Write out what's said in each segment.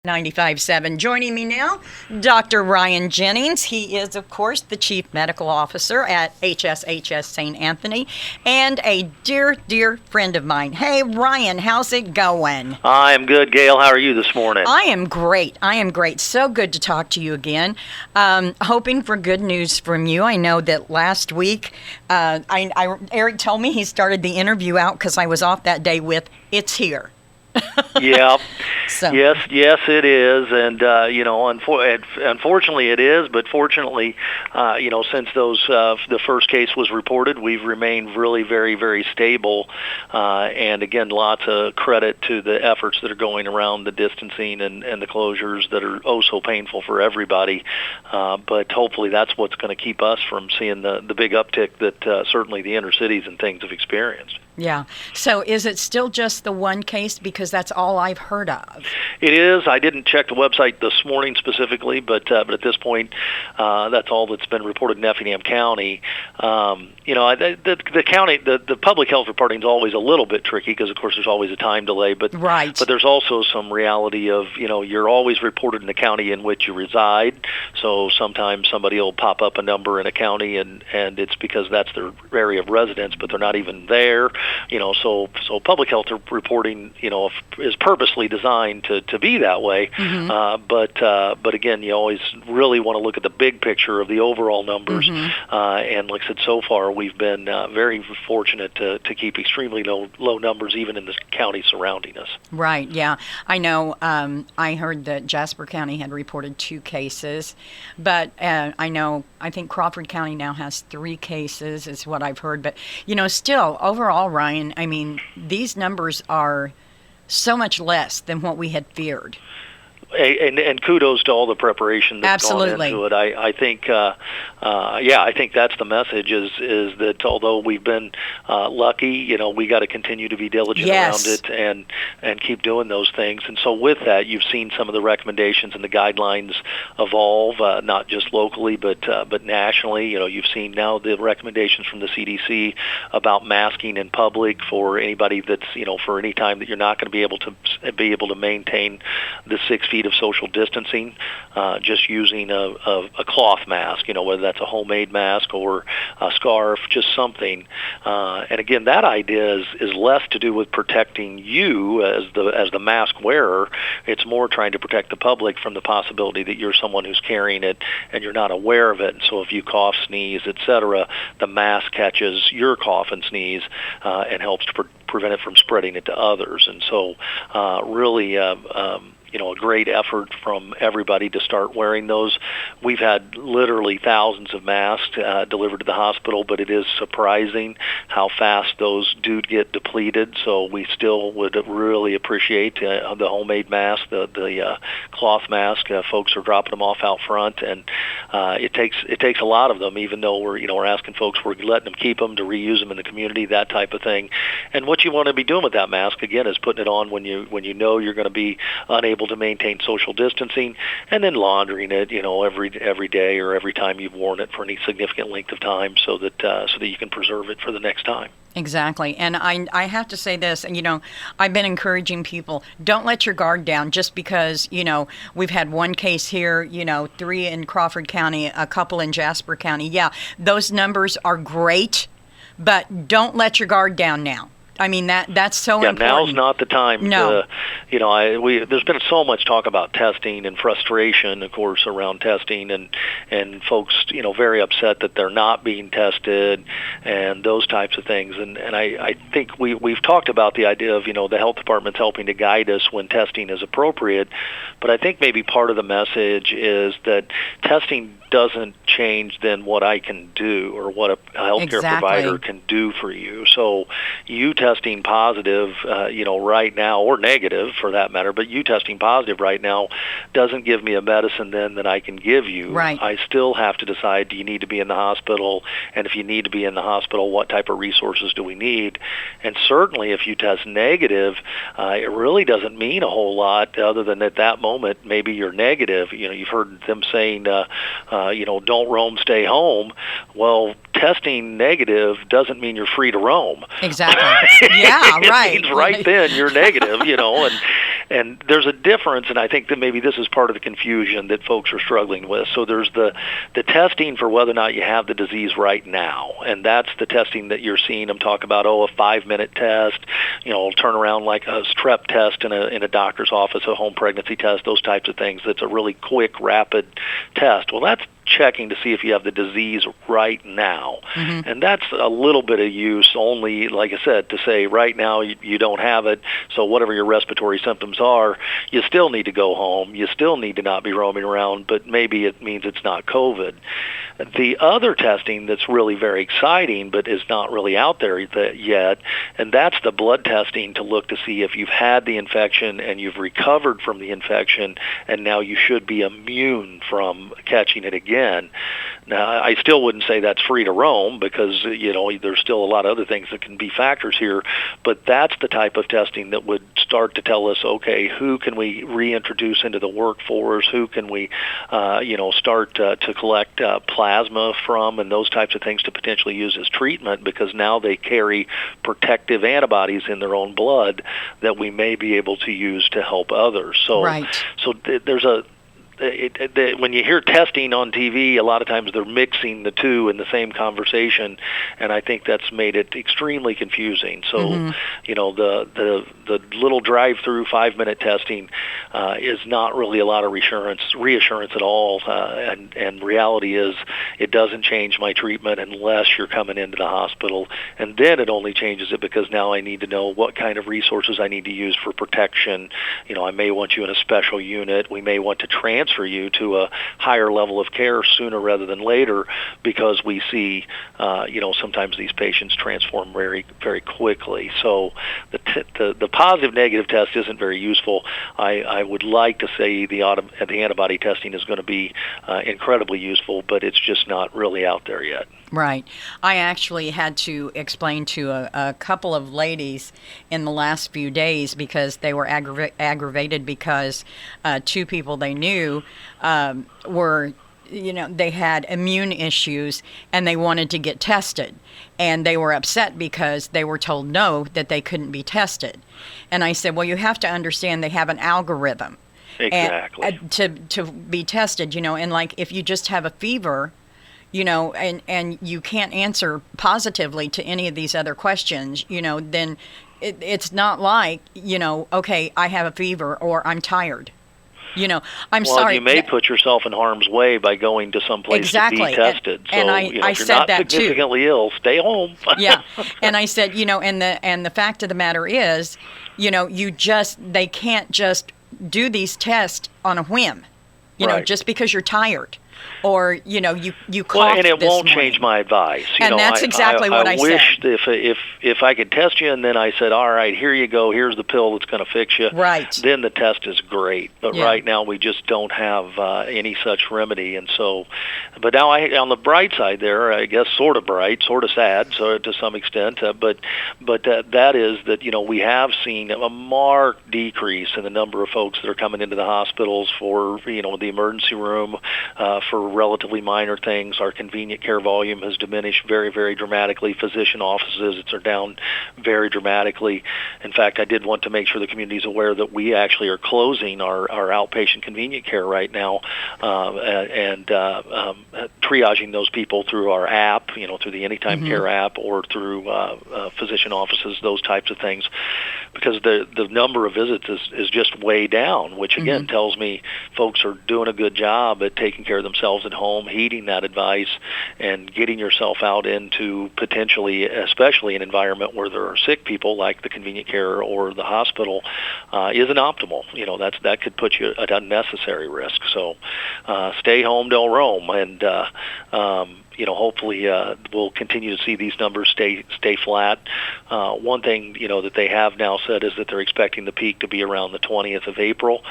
95.7. Joining me now, Dr. Ryan Jennings. He is, of course, the Chief Medical Officer at HSHS St. Anthony and a dear, dear friend of mine. Hey, Ryan, how's it going? I am good, Gail. How are you this morning? I am great. So good to talk to you again. Hoping for good news from you. I know that last week, Eric told me he started the interview out because I was off that day with, "It's here." Yeah. So. Yes, it is, and unfortunately it is. But fortunately, since the first case was reported, we've remained really very, very stable. And again, lots of credit to the efforts that are going around the distancing and the closures that are so painful for everybody. But hopefully, that's what's going to keep us from seeing the big uptick that certainly the inner cities and things have experienced. Yeah. So is it still just the one case? Because that's all I've heard of. It is. I didn't check the website this morning specifically, but at this point, that's all that's been reported in Effingham County. The county, the public health reporting is always a little bit tricky because, of course, there's always a time delay. But right. But there's also some reality of you're always reported in the county in which you reside. So sometimes somebody will pop up a number in a county, and it's because that's their area of residence, but they're not even there. So public health reporting, is purposely designed to be that way. Mm-hmm. But again, you always really want to look at the big picture of the overall numbers. Mm-hmm. And like I said, so far we've been very fortunate to keep extremely low numbers, even in the county surrounding us. Right. Yeah, I know. I heard that Jasper County had reported 2 cases, but I think Crawford County now has 3 cases, is what I've heard. But still, overall, Ryan, I mean, these numbers are so much less than what we had feared. And kudos to all the preparation that's Absolutely. gone into it. I think, I think that's the message is that although we've been lucky, we got to continue to be diligent Yes. around it and keep doing those things. And so with that, you've seen some of the recommendations and the guidelines evolve, not just locally but nationally. You've seen now the recommendations from the CDC about masking in public for anybody that's for any time that you're not going to be able to maintain the 6 feet of social distancing, just using a cloth mask, whether that's a homemade mask or a scarf, just something. And again, that idea is less to do with protecting you as the mask wearer. It's more trying to protect the public from the possibility that you're someone who's carrying it and you're not aware of it. And so if you cough, sneeze, etc., the mask catches your cough and sneeze and helps to prevent it from spreading it to others. And so really a great effort from everybody to start wearing those. We've had literally thousands of masks delivered to the hospital, but it is surprising how fast those do get depleted. So we still would really appreciate the homemade mask, the cloth mask. Folks are dropping them off out front, and it takes a lot of them. Even though we're asking folks, we're letting them keep them to reuse them in the community, that type of thing. And what you want to be doing with that mask again is putting it on when you know you're going to be unable to maintain social distancing, and then laundering it, every day or every time you've worn it for any significant length of time, so that you can preserve it for the next time. Exactly. And I have to say this, I've been encouraging people, don't let your guard down just because, we've had 1 case here, 3 in Crawford County, a couple in Jasper County. Yeah, those numbers are great, but don't let your guard down now. I mean, that's so important. Yeah, now's not the time. No. There's been so much talk about testing and frustration, of course, around testing, and folks, very upset that they're not being tested and those types of things. And I think we've talked about the idea of, the health department's helping to guide us when testing is appropriate. But I think maybe part of the message is that testing doesn't change then what I can do or what a healthcare provider can do for you. So you testing positive, right now, or negative for that matter, but you testing positive right now doesn't give me a medicine then that I can give you. Right. I still have to decide, do you need to be in the hospital? And if you need to be in the hospital, what type of resources do we need? And certainly if you test negative, it really doesn't mean a whole lot other than at that moment, maybe you're negative. You've heard them saying, don't roam, stay home. Well, testing negative doesn't mean you're free to roam. Exactly. Yeah, right. It means right then you're negative, And there's a difference, and I think that maybe this is part of the confusion that folks are struggling with. So there's the testing for whether or not you have the disease right now, and that's the testing that you're seeing them talk about, a 5-minute test, turn around like a strep test in a doctor's office, a home pregnancy test, those types of things. That's a really quick, rapid test. Well, that's checking to see if you have the disease right now. Mm-hmm. And that's a little bit of use only, like I said, to say right now you don't have it, so whatever your respiratory symptoms are, you still need to go home. You still need to not be roaming around, but maybe it means it's not COVID. The other testing that's really very exciting but is not really out there yet, and that's the blood testing to look to see if you've had the infection and you've recovered from the infection, and now you should be immune from catching it again. Now, I still wouldn't say that's free to roam because, there's still a lot of other things that can be factors here, but that's the type of testing that would start to tell us, okay, who can we reintroduce into the workforce, who can we, start to collect plasma from, and those types of things to potentially use as treatment, because now they carry protective antibodies in their own blood that we may be able to use to help others. So, right. There's when you hear testing on TV, a lot of times they're mixing the two in the same conversation, and I think that's made it extremely confusing. So, mm-hmm. The little drive-through 5-minute testing is not really a lot of reassurance at all, and reality is it doesn't change my treatment unless you're coming into the hospital, and then it only changes it because now I need to know what kind of resources I need to use for protection. I may want you in a special unit. We may want to transfer you to a higher level of care sooner rather than later, because we see, sometimes these patients transform very, very quickly. So the positive negative test isn't very useful. I would like to say the antibody testing is going to be incredibly useful, but it's just not really out there yet. Right. I actually had to explain to a couple of ladies in the last few days because they were aggravated because two people they knew were, they had immune issues and they wanted to get tested. And they were upset because they were told no, that they couldn't be tested. And I said, well, you have to understand they have an algorithm. Exactly. To be tested, and like if you just have a fever, and you can't answer positively to any of these other questions, then it's not like, okay, I have a fever or I'm tired. I'm sorry. Well, you may put yourself in harm's way by going to some place to be tested. And I if you're said not that significantly ill, stay home. Yeah. And I said, and the fact of the matter is, they can't just do these tests on a whim, right. Just because you're tired. Or you coughed well, and it this won't morning. Change my advice. And that's exactly what I said. I wish if I could test you, and then I said, all right, here you go. Here's the pill that's going to fix you. Right. Then the test is great. But right now we just don't have any such remedy. And so, but now on the bright side there, I guess sort of bright, sort of sad, so to some extent. But that is that we have seen a marked decrease in the number of folks that are coming into the hospitals for the emergency room. For relatively minor things, our convenient care volume has diminished very, very dramatically. Physician office visits are down very dramatically. In fact, I did want to make sure the community is aware that we actually are closing our outpatient convenient care right now and triaging those people through our app, through the Anytime mm-hmm. Care app or through physician offices, those types of things, because the number of visits is just way down, which again mm-hmm. tells me folks are doing a good job at taking care of themselves at home, heeding that advice, and getting yourself out into potentially, especially an environment where there are sick people like the convenient care or the hospital, isn't optimal. That could put you at unnecessary risk. So stay home, don't roam, and hopefully we'll continue to see these numbers stay flat. One thing that they have now said is that they're expecting the peak to be around the 20th of April.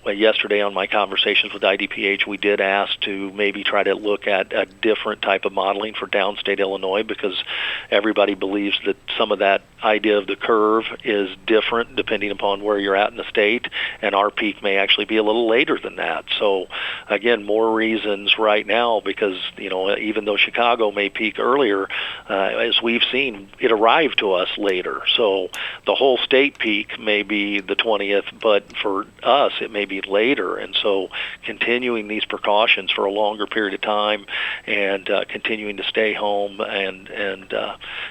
Yesterday on my conversations with IDPH, we did ask to maybe try to look at a different type of modeling for downstate Illinois, because everybody believes that some of that idea of the curve is different depending upon where you're at in the state, and our peak may actually be a little later than that. So again, more reasons right now, because even though Chicago may peak earlier, as we've seen, it arrived to us later. So the whole state peak may be the 20th, but for us it may be later. And so continuing these precautions for a longer period of time and continuing to stay home and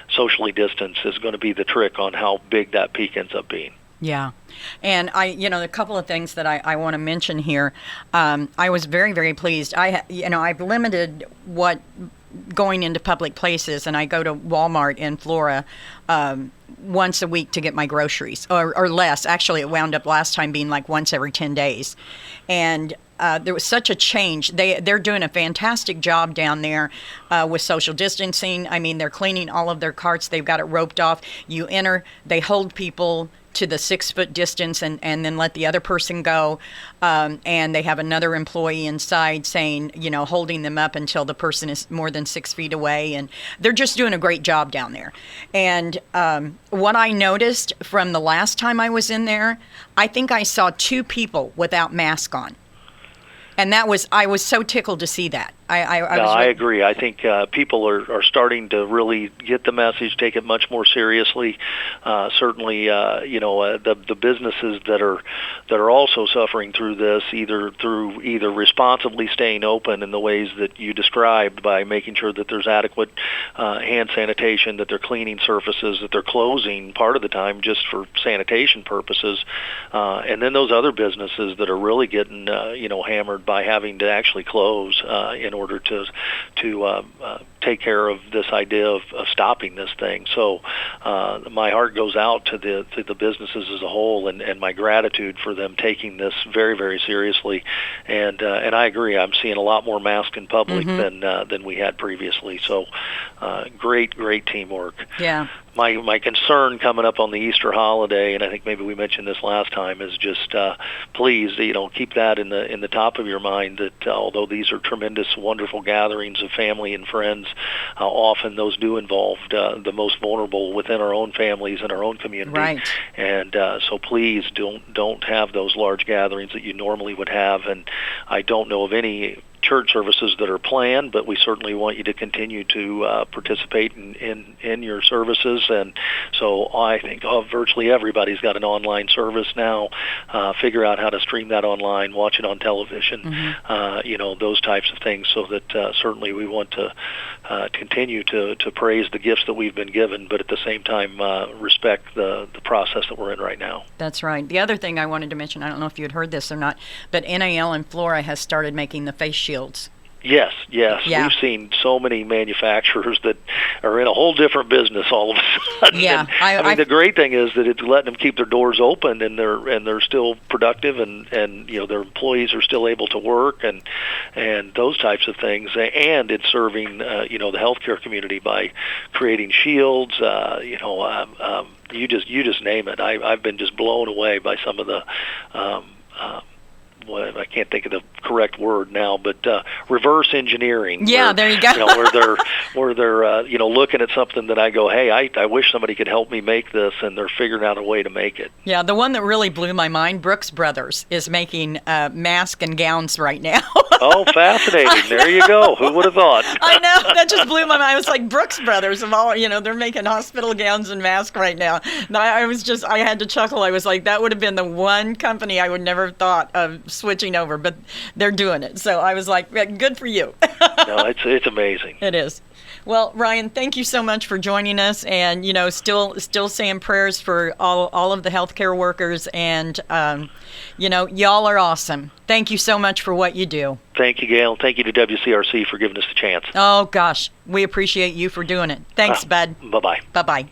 socially distance is going to be the trick on how big that peak ends up being. Yeah. And a couple of things that I want to mention here. I was very, very pleased. I've limited what going into public places, and I go to Walmart in Flora once a week to get my groceries, or less. Actually, it wound up last time being like once every 10 days. And there was such a change. They're doing a fantastic job down there with social distancing. I mean, they're cleaning all of their carts. They've got it roped off. You enter, they hold people to the 6-foot distance and then let the other person go. And they have another employee inside saying, holding them up until the person is more than 6 feet away. And they're just doing a great job down there. And what I noticed from the last time I was in there, I think I saw 2 people without masks on. And I was so tickled to see that. I agree. I think people are starting to really get the message, take it much more seriously. Certainly, the businesses that are also suffering through this, either responsibly staying open in the ways that you described by making sure that there's adequate hand sanitation, that they're cleaning surfaces, that they're closing part of the time just for sanitation purposes, and then those other businesses that are really getting hammered by having to actually close in order to take care of this idea of stopping this thing. So my heart goes out to the businesses as a whole, and my gratitude for them taking this very, very seriously. And I agree. I'm seeing a lot more masks in public than we had previously. So great teamwork. Yeah. My concern coming up on the Easter holiday, and I think maybe we mentioned this last time, is just please, keep that in the top of your mind that although these are tremendous, wonderful gatherings of family and friends, often those do involve the most vulnerable within our own families and our own community. Right. And so please don't have those large gatherings that you normally would have. And I don't know of any church services that are planned, but we certainly want you to continue to participate in your services. And so I think virtually everybody's got an online service now. Figure out how to stream that online, watch it on television, those types of things, so that certainly we want to continue to praise the gifts that we've been given, but at the same time respect the process that we're in right now. That's right. The other thing I wanted to mention, I don't know if you had heard this or not, but NAL in Flora has started making the face shields. Yes. Yeah. We've seen so many manufacturers that are in a whole different business all of a sudden. Yeah. And the great thing is that it's letting them keep their doors open, and they're still productive, and their employees are still able to work, and those types of things. And it's serving the healthcare community by creating shields. You just name it. I've been just blown away by some of the. I can't think of the correct word now, but reverse engineering. Yeah, there you go. where they're looking at something that I go, hey, I wish somebody could help me make this, and they're figuring out a way to make it. Yeah, the one that really blew my mind, Brooks Brothers is making masks and gowns right now. Oh, fascinating! There you go. Who would have thought? I know, that just blew my mind. I was like, Brooks Brothers of all, they're making hospital gowns and masks right now. And I had to chuckle. I was like, that would have been the one company I would never have thought of switching over, but they're doing it. So I was like, good for you. No, it's amazing. It is. Well, Ryan, thank you so much for joining us, and still saying prayers for all of the healthcare workers, and y'all are awesome. Thank you so much for what you do. Thank you, Gail. Thank you to WCRC for giving us the chance. Oh gosh, we appreciate you for doing it. Thanks, bud. Bye-bye. Bye-bye.